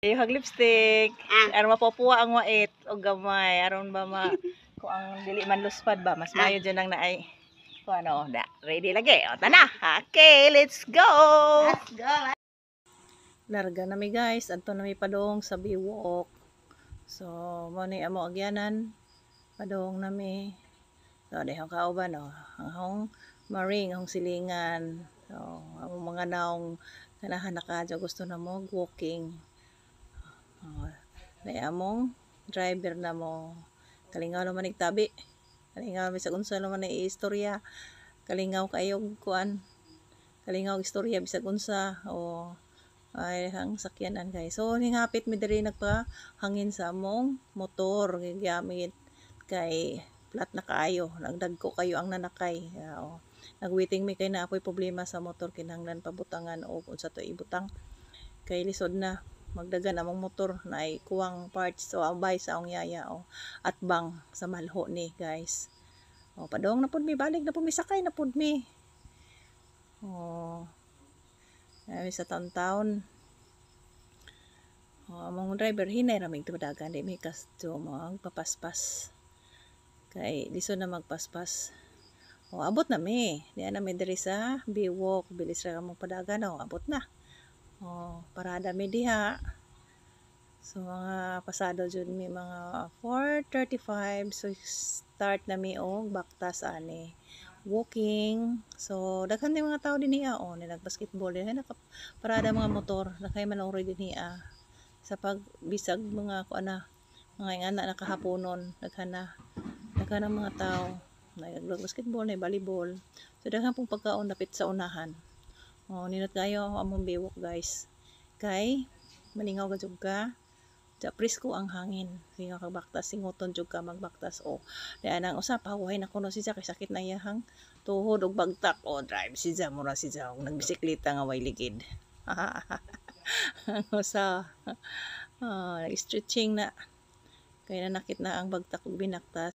Ihag lipstick. Aron mapupuwa ang wait o gamay. Aron ba kung ang dili man luspad ba, mas mayo dyan ang naay. Kung ano, ready lagi. O, tana. Okay, let's go! Let's go! Larga na mi guys. Adto na mi padong sa biwok. So, mo ni amo agyanan. Padong na mi. So, dehong kauban, o. Ang maring, ang silingan. So, ang mga naong kanahan nakadyo gusto na mo walking. Kaya among driver na mo kalingaw naman nagtabi, kalingaw bisag unsa naman ay istorya, kalingaw kayo kuan, kalingaw istorya bisag unsa o ay hang sakyanan guys. So hingapit mi diri nagpa hangin sa among motor gigamit kay flat na kaayo, nagdagko kayo ang nanakay. Nagwaiting mi kay na apoy problema sa motor kinahanglan pabutangan o unsa to ibutang kay lisod na magdagan among motor na ay kuwang parts so ambay sa akong yaya at bang sa malho ni guys. Padong na pud mi, balik na pud mi, sakay na pud mi. Ay sa taon-taon. Among driver hinay ra mig tudagan di mi kasto magpapaspas. Kay lisod na magpaspas. Abot na mi. Diyan na mi diri sa biwok, bilis ra among padagan abot na. Parada mi diha. So mga pasado jud mi mga 4:35 so start na mi og baktas ani walking. So daghan din mga tao dinhi ni nagbasketball dinhi nakaparada mga motor nakay malongro dinhi sa pagbisag mga kuana mga ingana nakahaponon daghan na mga tao nagbasketball na volleyball. So daghan pong pagkaon dapit sa unahan. Ninot kayo among biwok guys. Kay malingaw ka jud ka. Ja presko ang hangin. Sige ka baktas singoton jud ka magbaktas Diyan ang usap hawahay na kuno si kay sakit na iyahang tuhod ug bagtak drive si mura si nagbisikleta nga way ligid. Usa stretching na kay nanakit na ang bagtak ug binaktas.